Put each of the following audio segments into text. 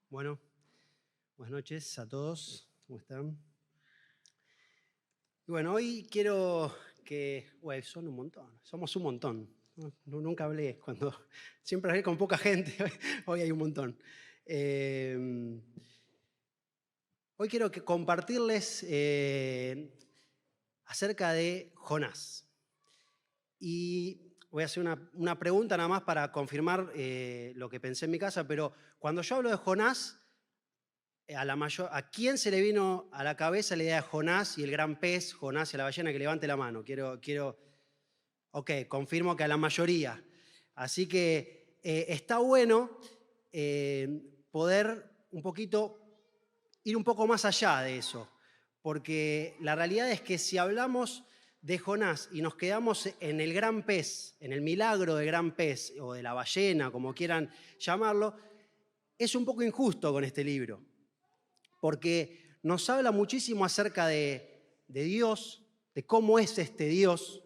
Bueno, buenas noches a todos. ¿Cómo están? Y bueno, hoy quiero que... son un montón, somos un montón. Nunca hablé siempre hablé con poca gente, hoy hay un montón. Hoy quiero compartirles acerca de Jonás. Y voy a hacer una pregunta nada más para confirmar lo que pensé en mi casa, pero cuando yo hablo de Jonás, ¿a quién se le vino a la cabeza la idea de Jonás y el gran pez, Jonás y la ballena? Que levante la mano. Ok, confirmo que a la mayoría. Así que está bueno poder ir un poco más allá de eso, porque la realidad es que si hablamos de Jonás y nos quedamos en el gran pez, en el milagro del gran pez o de la ballena, como quieran llamarlo, es un poco injusto con este libro, porque nos habla muchísimo acerca de Dios, de cómo es este Dios.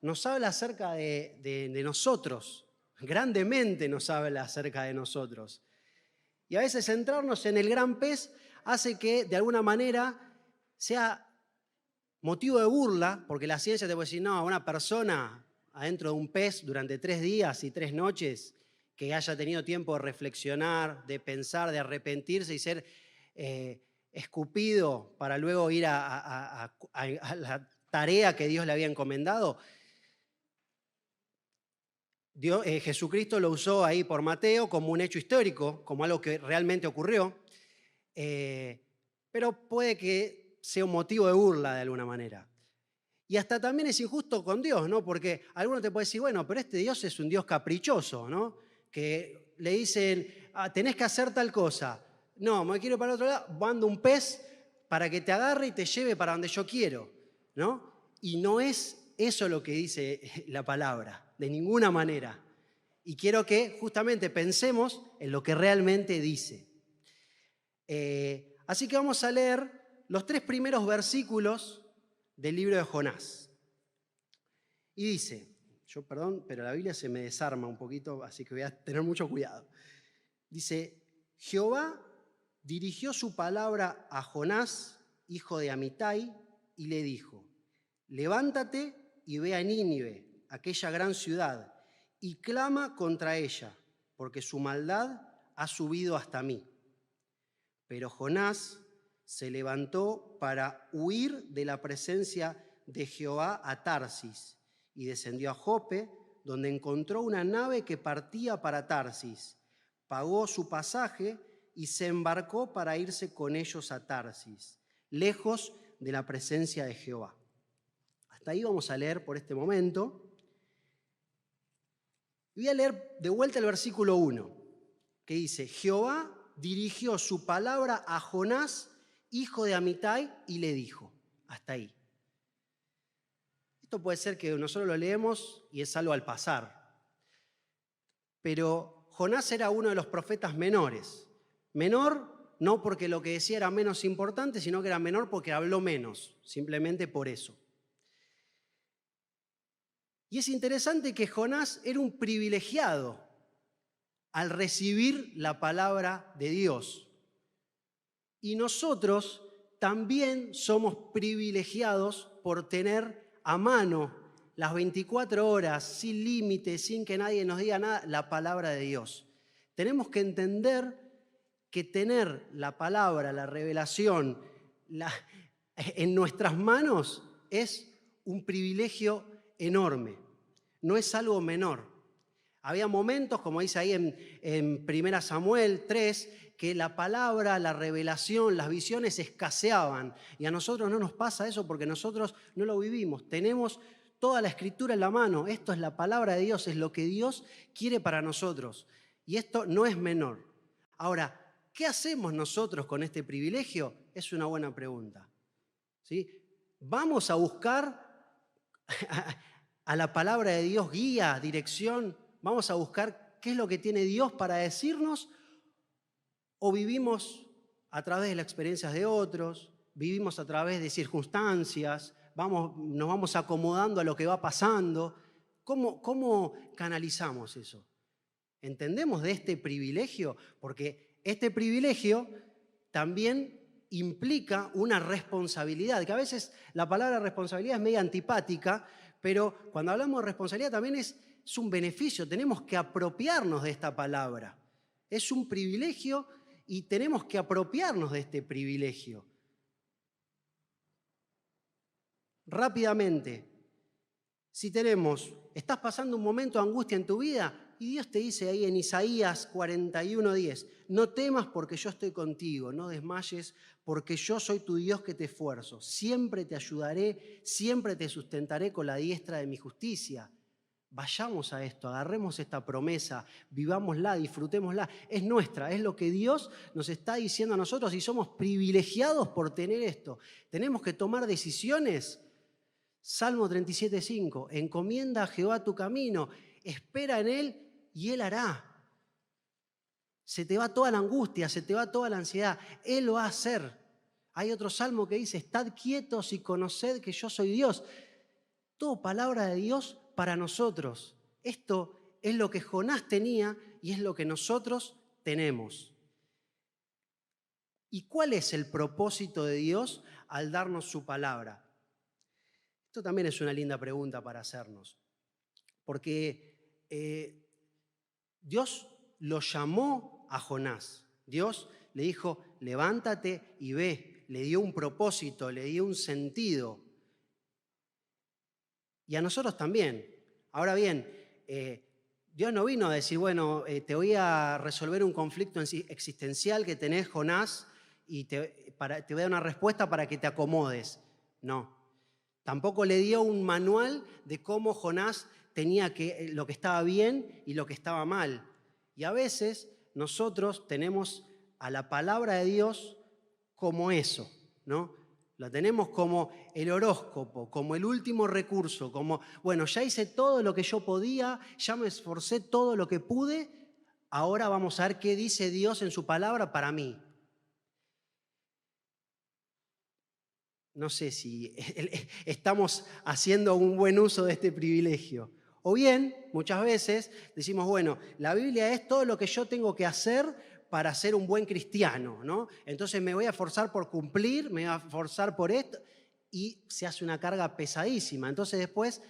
Nos habla acerca de nosotros, grandemente nos habla acerca de nosotros. Y a veces centrarnos en el gran pez hace que, de alguna manera, sea motivo de burla, porque la ciencia te puede decir, no, una persona adentro de un pez durante 3 días y 3 noches, que haya tenido tiempo de reflexionar, de pensar, de arrepentirse y ser escupido para luego ir a la tarea que Dios le había encomendado. Jesucristo lo usó ahí por Mateo como un hecho histórico, como algo que realmente ocurrió, pero puede que sea un motivo de burla de alguna manera. Y hasta también es injusto con Dios, ¿no? Porque alguno te puede decir, bueno, pero este Dios es un Dios caprichoso, ¿no? Que le dicen, tenés que hacer tal cosa. No, me quiero ir para el otro lado, mando un pez para que te agarre y te lleve para donde yo quiero, ¿no? Y no es eso lo que dice la palabra, de ninguna manera. Y quiero que justamente pensemos en lo que realmente dice. Así que vamos a leer los 3 primeros versículos del libro de Jonás. Y dice, perdón, pero la Biblia se me desarma un poquito, así que voy a tener mucho cuidado. Dice, Jehová dirigió su palabra a Jonás, hijo de Amitai, y le dijo, levántate y ve a Nínive, aquella gran ciudad, y clama contra ella, porque su maldad ha subido hasta mí. Pero Jonás se levantó para huir de la presencia de Jehová a Tarsis y descendió a Jope, donde encontró una nave que partía para Tarsis. Pagó su pasaje y se embarcó para irse con ellos a Tarsis, lejos de la presencia de Jehová. Hasta ahí vamos a leer por este momento. Voy a leer de vuelta el versículo 1, que dice, Jehová dirigió su palabra a Jonás, hijo de Amitai, y le dijo, hasta ahí. Esto puede ser que nosotros lo leemos y es algo al pasar, pero Jonás era uno de los profetas menores. Menor no porque lo que decía era menos importante, sino que era menor porque habló menos, simplemente por eso. Y es interesante que Jonás era un privilegiado al recibir la palabra de Dios. Y nosotros también somos privilegiados por tener a mano las 24 horas, sin límite, sin que nadie nos diga nada, la palabra de Dios. Tenemos que entender que tener la palabra, la revelación en nuestras manos es un privilegio enorme, no es algo menor. Había momentos, como dice ahí en 1 Samuel 3, que la palabra, la revelación, las visiones escaseaban. Y a nosotros no nos pasa eso porque nosotros no lo vivimos. Tenemos toda la Escritura en la mano. Esto es la palabra de Dios, es lo que Dios quiere para nosotros. Y esto no es menor. Ahora, ¿qué hacemos nosotros con este privilegio? Es una buena pregunta. ¿Sí? ¿Vamos a buscar a la palabra de Dios guía, dirección? ¿Vamos a buscar qué es lo que tiene Dios para decirnos? ¿O vivimos a través de las experiencias de otros? ¿Vivimos a través de circunstancias? ¿Nos vamos acomodando a lo que va pasando? ¿Cómo canalizamos eso? ¿Entendemos de este privilegio? Porque este privilegio también implica una responsabilidad, que a veces la palabra responsabilidad es media antipática, pero cuando hablamos de responsabilidad también es un beneficio, tenemos que apropiarnos de esta palabra. Es un privilegio y tenemos que apropiarnos de este privilegio. Rápidamente, si estás pasando un momento de angustia en tu vida y Dios te dice ahí en Isaías 41:10, no temas porque yo estoy contigo, no desmayes porque yo soy tu Dios que te esfuerzo, siempre te ayudaré, siempre te sustentaré con la diestra de mi justicia. Vayamos a esto, agarremos esta promesa, vivámosla, disfrutémosla. Es nuestra, es lo que Dios nos está diciendo a nosotros y somos privilegiados por tener esto. Tenemos que tomar decisiones. Salmo 37:5, encomienda a Jehová tu camino, espera en Él y Él hará. Se te va toda la angustia, se te va toda la ansiedad, Él lo va a hacer. Hay otro salmo que dice, estad quietos y conoced que yo soy Dios. Todo palabra de Dios para nosotros. Esto es lo que Jonás tenía y es lo que nosotros tenemos. ¿Y cuál es el propósito de Dios al darnos su palabra? Esto también es una linda pregunta para hacernos, porque Dios lo llamó a Jonás. Dios le dijo, levántate y ve. Le dio un propósito, le dio un sentido. Y a nosotros también. Ahora bien, Dios no vino a decir, bueno, te voy a resolver un conflicto existencial que tenés, Jonás, y te voy a dar una respuesta para que te acomodes. No. Tampoco le dio un manual de cómo Jonás tenía lo que estaba bien y lo que estaba mal. Y a veces nosotros tenemos a la palabra de Dios como eso, ¿no? La tenemos como el horóscopo, como el último recurso, como, bueno, ya hice todo lo que yo podía, ya me esforcé todo lo que pude, ahora vamos a ver qué dice Dios en su palabra para mí. No sé si estamos haciendo un buen uso de este privilegio. O bien, muchas veces decimos, bueno, la Biblia es todo lo que yo tengo que hacer para ser un buen cristiano, ¿no? Entonces me voy a esforzar por cumplir, me voy a esforzar por esto, y se hace una carga pesadísima. Entonces después,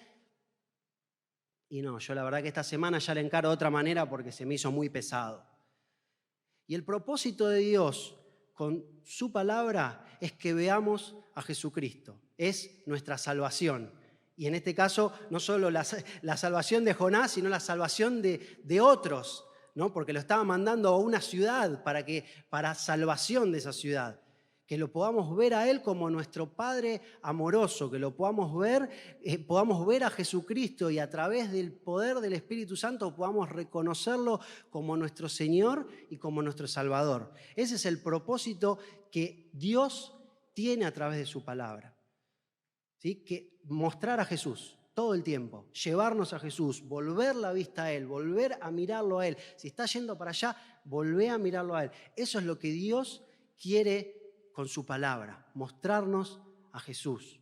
y no, yo la verdad que esta semana ya la encaro de otra manera porque se me hizo muy pesado. Y el propósito de Dios con su palabra es que veamos a Jesucristo. Es nuestra salvación. Y en este caso, no solo la salvación de Jonás, sino la salvación de otros, ¿no? Porque lo estaba mandando a una ciudad para salvación de esa ciudad. Que lo podamos ver a Él como nuestro Padre amoroso, que lo podamos ver a Jesucristo y a través del poder del Espíritu Santo podamos reconocerlo como nuestro Señor y como nuestro Salvador. Ese es el propósito que Dios tiene a través de su palabra. ¿Sí? Que mostrar a Jesús todo el tiempo, llevarnos a Jesús, volver la vista a Él, volver a mirarlo a Él. Si está yendo para allá, volvé a mirarlo a Él. Eso es lo que Dios quiere con su palabra, mostrarnos a Jesús.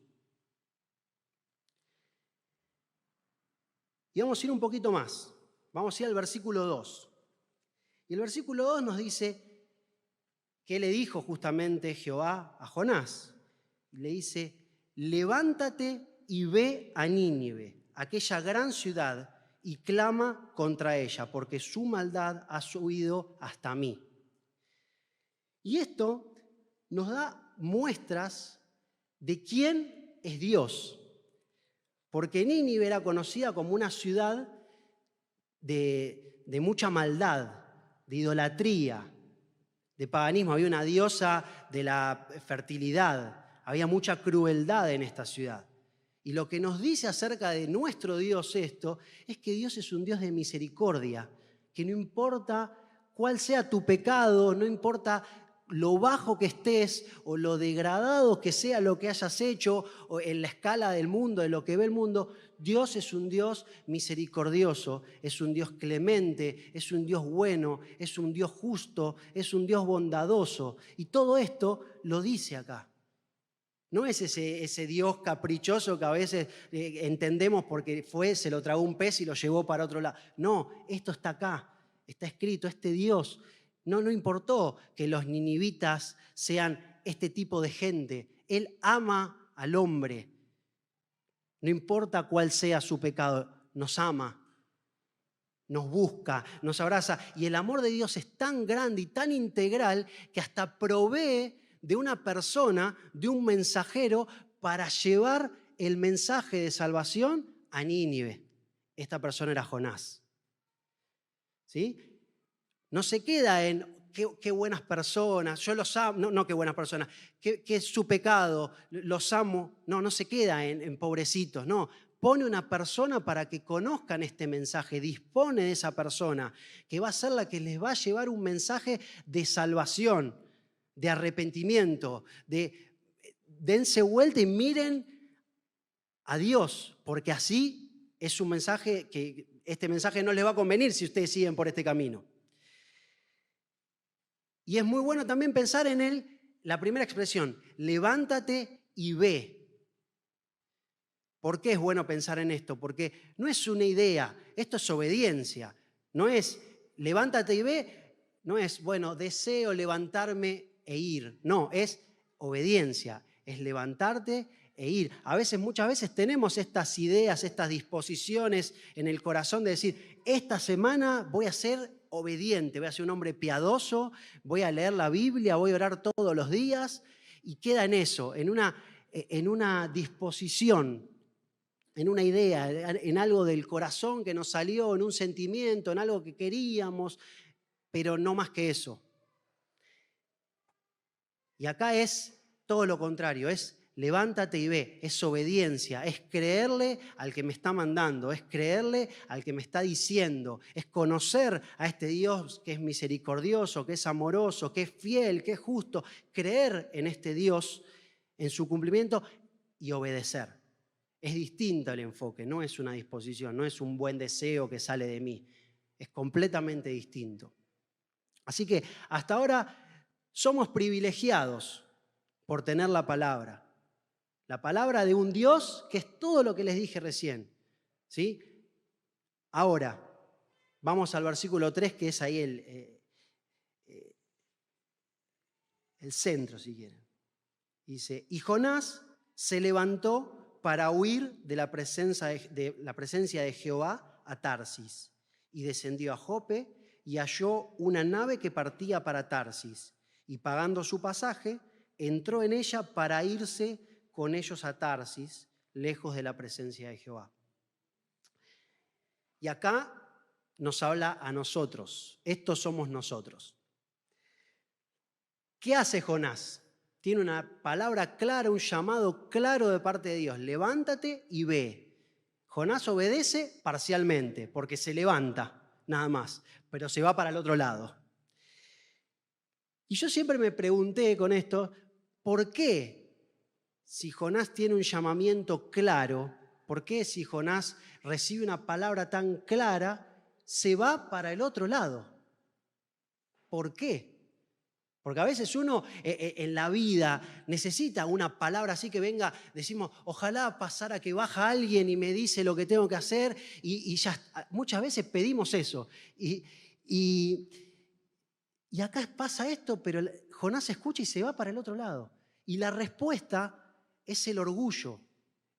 Y vamos a ir un poquito más. Vamos a ir al versículo 2. Y el versículo 2 nos dice qué le dijo justamente Jehová a Jonás. Le dice, levántate y ve a Nínive, aquella gran ciudad, y clama contra ella, porque su maldad ha subido hasta mí. Y esto nos da muestras de quién es Dios. Porque Nínive era conocida como una ciudad de mucha maldad, de idolatría, de paganismo. Había una diosa de la fertilidad, había mucha crueldad en esta ciudad. Y lo que nos dice acerca de nuestro Dios esto, es que Dios es un Dios de misericordia, que no importa cuál sea tu pecado, no importa lo bajo que estés o lo degradado que sea lo que hayas hecho o en la escala del mundo, de lo que ve el mundo, Dios es un Dios misericordioso, es un Dios clemente, es un Dios bueno, es un Dios justo, es un Dios bondadoso. Y todo esto lo dice acá. No es ese Dios caprichoso que a veces entendemos porque se lo tragó un pez y lo llevó para otro lado. No, esto está acá, está escrito, este Dios no importó que los ninivitas sean este tipo de gente. Él ama al hombre. No importa cuál sea su pecado, nos ama, nos busca, nos abraza. Y el amor de Dios es tan grande y tan integral que hasta provee de una persona, de un mensajero, para llevar el mensaje de salvación a Nínive. Esta persona era Jonás. ¿Sí? No se queda en qué buenas personas, yo los amo, no qué buenas personas, qué es su pecado, los amo. No se queda en pobrecitos, no. Pone una persona para que conozcan este mensaje, dispone de esa persona, que va a ser la que les va a llevar un mensaje de salvación, de arrepentimiento, dense vuelta y miren a Dios, porque así es un mensaje que este mensaje no les va a convenir si ustedes siguen por este camino. Y es muy bueno también pensar en la primera expresión, levántate y ve. ¿Por qué es bueno pensar en esto? Porque no es una idea, esto es obediencia. No es levántate y ve, no es, bueno, deseo levantarme e ir. No, es obediencia, es levantarte e ir. Muchas veces tenemos estas ideas, estas disposiciones en el corazón de decir, esta semana voy a ser obediente, voy a ser un hombre piadoso, voy a leer la Biblia, voy a orar todos los días, y queda en eso, en una disposición, en una idea, en algo del corazón que nos salió, en un sentimiento, en algo que queríamos, pero no más que eso. Y acá es todo lo contrario, es levántate y ve, es obediencia, es creerle al que me está mandando, es creerle al que me está diciendo, es conocer a este Dios que es misericordioso, que es amoroso, que es fiel, que es justo, creer en este Dios, en su cumplimiento y obedecer. Es distinto el enfoque, no es una disposición, no es un buen deseo que sale de mí, es completamente distinto. Así que hasta ahora somos privilegiados por tener la palabra de un Dios que es todo lo que les dije recién, ¿sí? Ahora, vamos al versículo 3, que es ahí el centro, si quieren. Dice, y Jonás se levantó para huir de la presencia de Jehová a Tarsis, y descendió a Jope y halló una nave que partía para Tarsis, y pagando su pasaje, entró en ella para irse con ellos a Tarsis, lejos de la presencia de Jehová. Y acá nos habla a nosotros. Estos somos nosotros. ¿Qué hace Jonás? Tiene una palabra clara, un llamado claro de parte de Dios. Levántate y ve. Jonás obedece parcialmente, porque se levanta, nada más, pero se va para el otro lado. Y yo siempre me pregunté con esto, ¿por qué? Si Jonás tiene un llamamiento claro, ¿por qué si Jonás recibe una palabra tan clara, se va para el otro lado? ¿Por qué? Porque a veces uno en la vida necesita una palabra así que venga, decimos, ojalá pasara que baja alguien y me dice lo que tengo que hacer, y ya muchas veces pedimos eso. Y acá pasa esto, pero Jonás escucha y se va para el otro lado. Y la respuesta es el orgullo,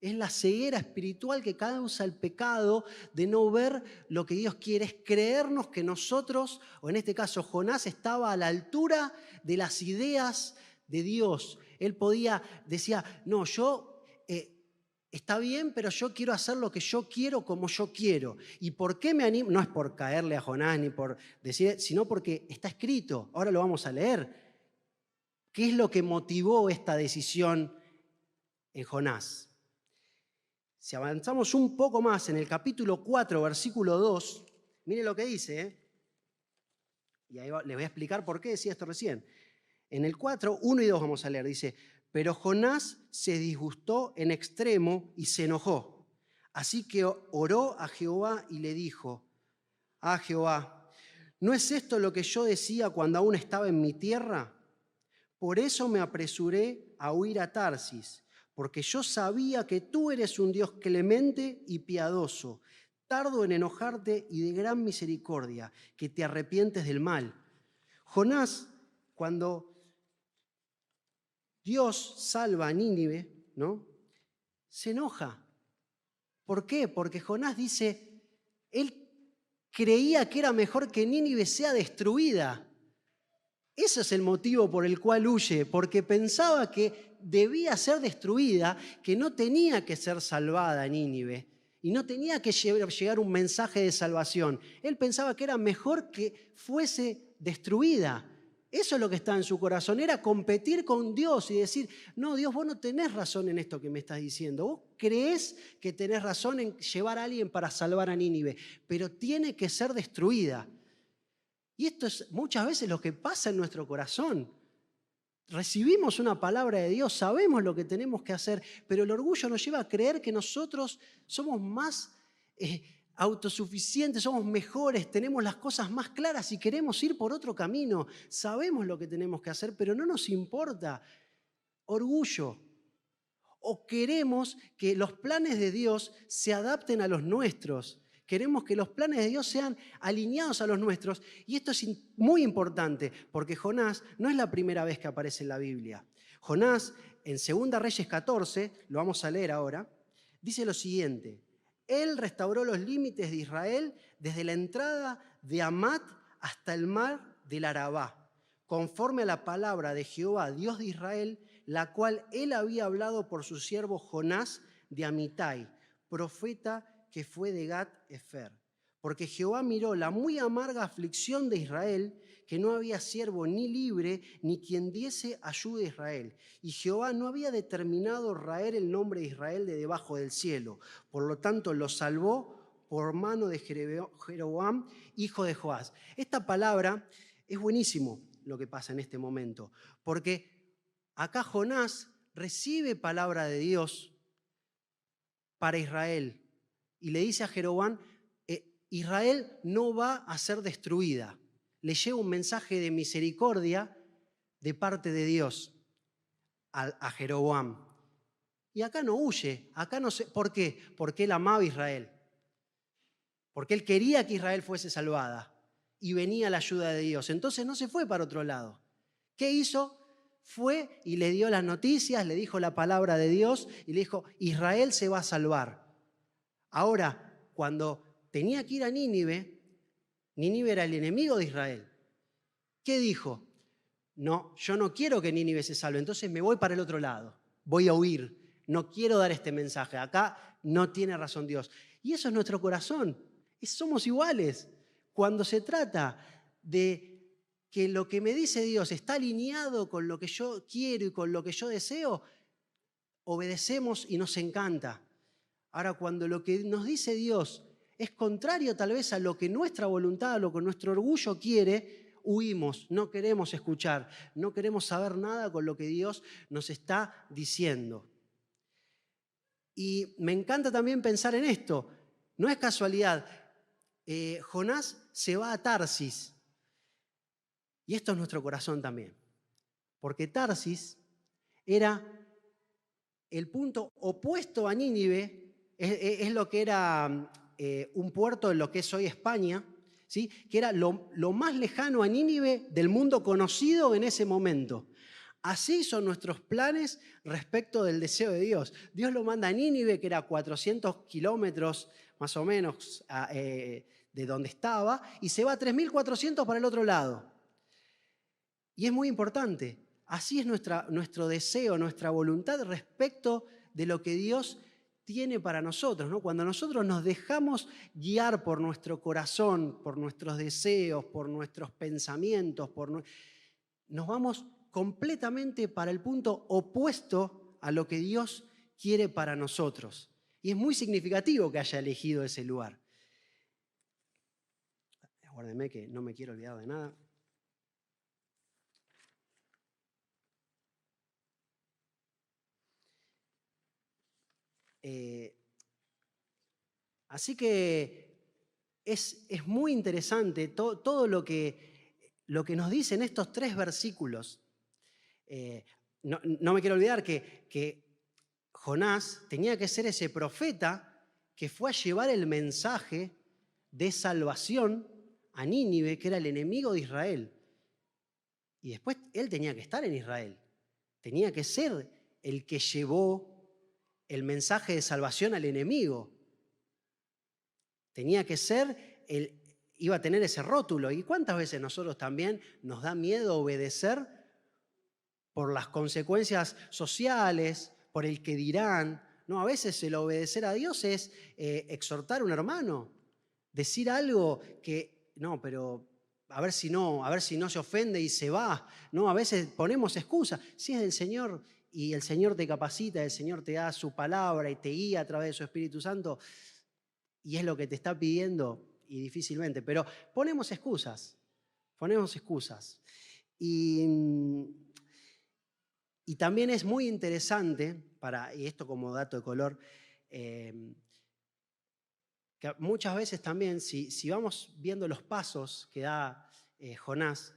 es la ceguera espiritual que causa el pecado de no ver lo que Dios quiere, es creernos que nosotros, o en este caso Jonás, estaba a la altura de las ideas de Dios. Él decía, no, está bien, pero yo quiero hacer lo que yo quiero como yo quiero. ¿Y por qué me animo? No es por caerle a Jonás ni por decir, sino porque está escrito. Ahora lo vamos a leer. ¿Qué es lo que motivó esta decisión en Jonás? Si avanzamos un poco más en el capítulo 4, versículo 2, mire lo que dice, y ahí les voy a explicar por qué decía esto recién. En el 4, 1 y 2 vamos a leer, dice, pero Jonás se disgustó en extremo y se enojó. Así que oró a Jehová y le dijo, Jehová, ¿no es esto lo que yo decía cuando aún estaba en mi tierra? Por eso me apresuré a huir a Tarsis, porque yo sabía que tú eres un Dios clemente y piadoso, tardo en enojarte y de gran misericordia, que te arrepientes del mal. Jonás, cuando Dios salva a Nínive, ¿no?, se enoja. ¿Por qué? Porque Jonás dice, él creía que era mejor que Nínive sea destruida. Ese es el motivo por el cual huye, porque pensaba que debía ser destruida, que no tenía que ser salvada Nínive y no tenía que llegar un mensaje de salvación. Él pensaba que era mejor que fuese destruida. Eso es lo que está en su corazón, era competir con Dios y decir, no, Dios, vos no tenés razón en esto que me estás diciendo. Vos creés que tenés razón en llevar a alguien para salvar a Nínive, pero tiene que ser destruida. Y esto es muchas veces lo que pasa en nuestro corazón. Recibimos una palabra de Dios, sabemos lo que tenemos que hacer, pero el orgullo nos lleva a creer que nosotros somos más autosuficientes, somos mejores, tenemos las cosas más claras y queremos ir por otro camino. Sabemos lo que tenemos que hacer, pero no nos importa. Orgullo. O queremos que los planes de Dios se adapten a los nuestros. Queremos que los planes de Dios sean alineados a los nuestros. Y esto es muy importante, porque Jonás no es la primera vez que aparece en la Biblia. Jonás, en 2 Reyes 14, lo vamos a leer ahora, dice lo siguiente: Él restauró los límites de Israel desde la entrada de Hamat hasta el mar del Arabá, conforme a la palabra de Jehová, Dios de Israel, la cual él había hablado por su siervo Jonás de Amitai, profeta que fue de Gat-Efer. Porque Jehová miró la muy amarga aflicción de Israel, que no había siervo ni libre, ni quien diese ayuda a Israel. Y Jehová no había determinado raer el nombre de Israel de debajo del cielo. Por lo tanto, lo salvó por mano de Jeroboam, hijo de Joás. Esta palabra es buenísimo lo que pasa en este momento, porque acá Jonás recibe palabra de Dios para Israel y le dice a Jeroboam, Israel no va a ser destruida. Le lleva un mensaje de misericordia de parte de Dios a Jeroboam. Y acá no huye, acá no sé, ¿por qué? Porque él amaba a Israel, porque él quería que Israel fuese salvada y venía la ayuda de Dios. Entonces no se fue para otro lado. ¿Qué hizo? Fue y le dio las noticias, le dijo la palabra de Dios y le dijo, Israel se va a salvar. Ahora, cuando tenía que ir a Nínive, Nínive era el enemigo de Israel. ¿Qué dijo? No, yo no quiero que Nínive se salve, entonces me voy para el otro lado, voy a huir, no quiero dar este mensaje, acá no tiene razón Dios. Y eso es nuestro corazón, somos iguales. Cuando se trata de que lo que me dice Dios está alineado con lo que yo quiero y con lo que yo deseo, obedecemos y nos encanta. Ahora, cuando lo que nos dice Dios es contrario tal vez a lo que nuestra voluntad, a lo que nuestro orgullo quiere, huimos, no queremos escuchar, no queremos saber nada con lo que Dios nos está diciendo. Y me encanta también pensar en esto, no es casualidad, Jonás se va a Tarsis, y esto es nuestro corazón también, porque Tarsis era el punto opuesto a Nínive, es lo que era un puerto en lo que es hoy España, ¿sí? Que era lo más lejano a Nínive del mundo conocido en ese momento. Así son nuestros planes respecto del deseo de Dios. Dios lo manda a Nínive, que era 400 kilómetros más o menos de donde estaba, y se va a 3.400 para el otro lado. Y es muy importante. Así es nuestro deseo, nuestra voluntad respecto de lo que Dios tiene para nosotros, ¿no? Cuando nosotros nos dejamos guiar por nuestro corazón, por nuestros deseos, por nuestros pensamientos, nos vamos completamente para el punto opuesto a lo que Dios quiere para nosotros. Y es muy significativo que haya elegido ese lugar. Aguárdenme que no me quiero olvidar de nada. Así que es muy interesante todo lo que nos dicen estos 3 versículos. No me quiero olvidar que Jonás tenía que ser ese profeta que fue a llevar el mensaje de salvación a Nínive, que era el enemigo de Israel. Y después él tenía que estar en Israel. Tenía que ser el que llevó el mensaje de salvación al enemigo. Tenía que ser iba a tener ese rótulo. ¿Y cuántas veces nosotros también nos da miedo obedecer por las consecuencias sociales, por el que dirán? No, a veces el obedecer a Dios es exhortar a un hermano, decir algo que, no, pero a ver si no se ofende y se va. No, a veces ponemos excusas. Si es del Señor y el Señor te capacita, el Señor te da su palabra y te guía a través de su Espíritu Santo, y es lo que te está pidiendo, y difícilmente, pero ponemos excusas. Y también es muy interesante, y esto como dato de color, que muchas veces también, si vamos viendo los pasos que da Jonás,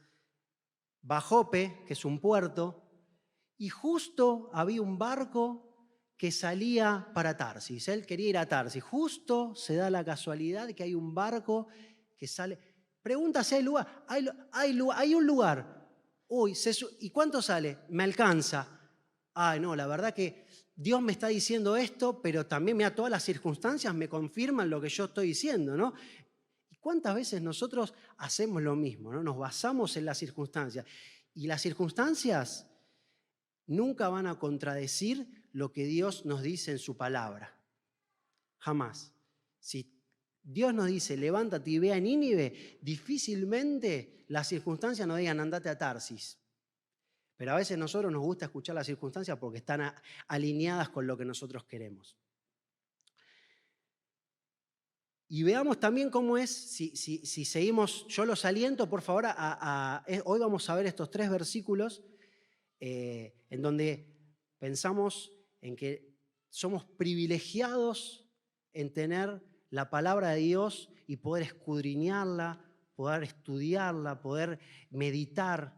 va a Jope, que es un puerto, y justo había un barco que salía para Tarsis. Él quería ir a Tarsis. Justo se da la casualidad que hay un barco que sale. Pregunta si hay lugar. Hay un lugar. Uy, ¿y cuánto sale? Me alcanza. Ay, no, la verdad que Dios me está diciendo esto, pero también mira, todas las circunstancias me confirman lo que yo estoy diciendo, ¿no? ¿Y cuántas veces nosotros hacemos lo mismo, ¿no? Nos basamos en las circunstancias. Y las circunstancias nunca van a contradecir lo que Dios nos dice en su palabra. Jamás. Si Dios nos dice, levántate y ve a Nínive, difícilmente las circunstancias nos digan, andate a Tarsis. Pero a veces a nosotros nos gusta escuchar las circunstancias porque están alineadas con lo que nosotros queremos. Y veamos también cómo es, si seguimos, yo los aliento, por favor, hoy vamos a ver estos 3 versículos en donde pensamos en que somos privilegiados en tener la palabra de Dios y poder escudriñarla, poder estudiarla, poder meditar.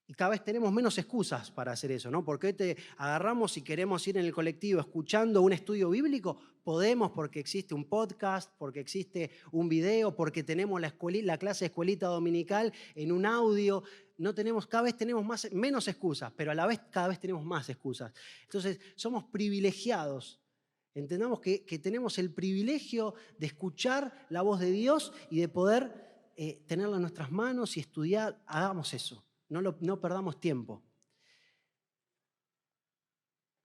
Y cada vez tenemos menos excusas para hacer eso, ¿no? Porque te agarramos y queremos ir en el colectivo escuchando un estudio bíblico. Podemos porque existe un podcast, porque existe un video, porque tenemos la clase de escuelita dominical en un audio. Cada vez tenemos menos excusas, pero a la vez cada vez tenemos más excusas. Entonces, somos privilegiados. Entendamos que tenemos el privilegio de escuchar la voz de Dios y de poder tenerla en nuestras manos y estudiar. Hagamos eso. No perdamos tiempo.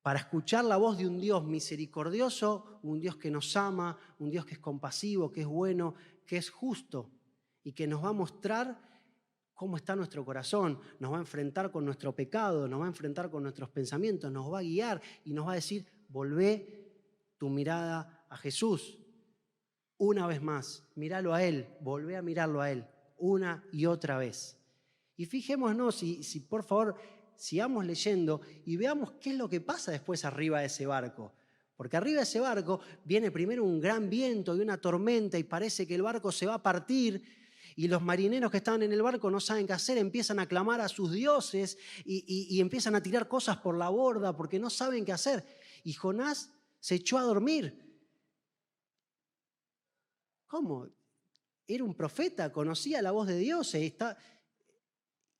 Para escuchar la voz de un Dios misericordioso, un Dios que nos ama, un Dios que es compasivo, que es bueno, que es justo y que nos va a mostrar cómo está nuestro corazón, nos va a enfrentar con nuestro pecado, nos va a enfrentar con nuestros pensamientos, nos va a guiar y nos va a decir, volvé tu mirada a Jesús. Una vez más, míralo a Él, volvé a mirarlo a Él, una y otra vez. Y fijémonos, si por favor sigamos leyendo y veamos qué es lo que pasa después arriba de ese barco. Porque arriba de ese barco viene primero un gran viento y una tormenta y parece que el barco se va a partir y los marineros que estaban en el barco no saben qué hacer, empiezan a clamar a sus dioses y empiezan a tirar cosas por la borda porque no saben qué hacer. Y Jonás se echó a dormir. ¿Cómo? Era un profeta, conocía la voz de Dios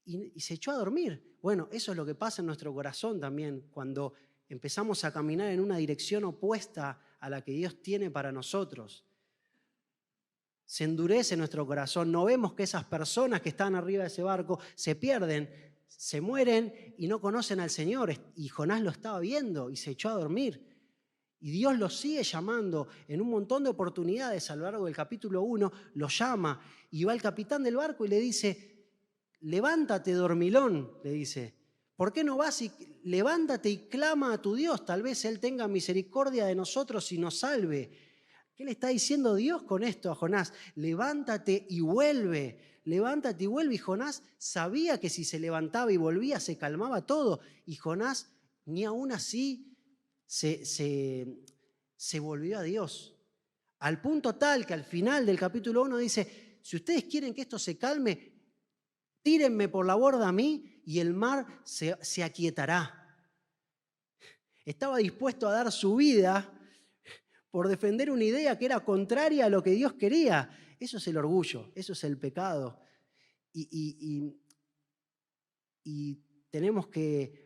y se echó a dormir. Bueno, eso es lo que pasa en nuestro corazón también cuando empezamos a caminar en una dirección opuesta a la que Dios tiene para nosotros. Se endurece nuestro corazón, no vemos que esas personas que están arriba de ese barco se pierden, se mueren y no conocen al Señor. Y Jonás lo estaba viendo y se echó a dormir. Y Dios lo sigue llamando en un montón de oportunidades a lo largo del capítulo 1, lo llama y va el capitán del barco y le dice, levántate, dormilón, le dice. ¿Por qué no vas y levántate y clama a tu Dios? Tal vez Él tenga misericordia de nosotros y nos salve. ¿Qué le está diciendo Dios con esto a Jonás? Levántate y vuelve. Levántate y vuelve. Y Jonás sabía que si se levantaba y volvía se calmaba todo. Y Jonás ni aún así se volvió a Dios. Al punto tal que al final del capítulo 1 dice, si ustedes quieren que esto se calme, tírenme por la borda a mí y el mar se aquietará. Estaba dispuesto a dar su vida por defender una idea que era contraria a lo que Dios quería. Eso es el orgullo, eso es el pecado. Y y tenemos que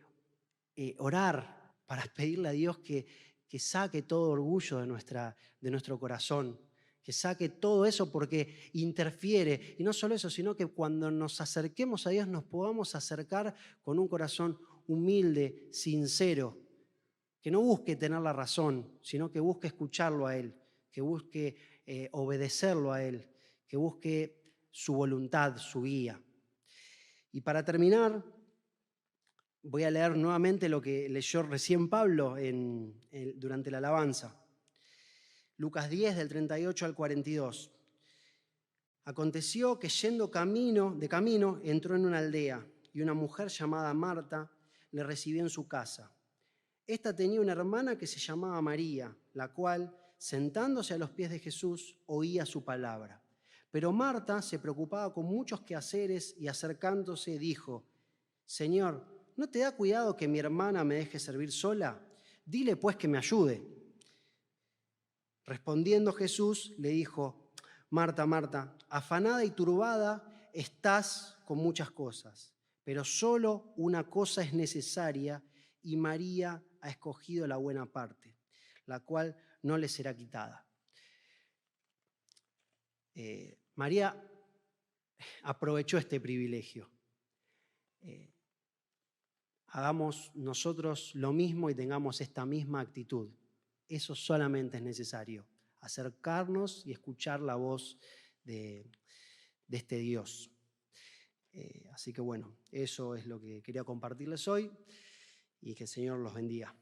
orar para pedirle a Dios que saque todo orgullo de nuestro corazón, que saque todo eso porque interfiere. Y no solo eso, sino que cuando nos acerquemos a Dios nos podamos acercar con un corazón humilde, sincero, que no busque tener la razón, sino que busque escucharlo a Él, que busque obedecerlo a Él, que busque su voluntad, su guía. Y para terminar, voy a leer nuevamente lo que leyó recién Pablo durante la alabanza. Lucas 10, del 38 al 42. Aconteció que yendo de camino entró en una aldea y una mujer llamada Marta le recibió en su casa. Esta tenía una hermana que se llamaba María, la cual, sentándose a los pies de Jesús, oía su palabra. Pero Marta se preocupaba con muchos quehaceres y acercándose dijo: Señor, ¿no te da cuidado que mi hermana me deje servir sola? Dile pues que me ayude. Respondiendo Jesús le dijo: Marta, Marta, afanada y turbada estás con muchas cosas, pero solo una cosa es necesaria y María ha escogido la buena parte, la cual no le será quitada. María aprovechó este privilegio. Hagamos nosotros lo mismo y tengamos esta misma actitud. Eso solamente es necesario, acercarnos y escuchar la voz de este Dios. Así que bueno, eso es lo que quería compartirles hoy y que el Señor los bendiga.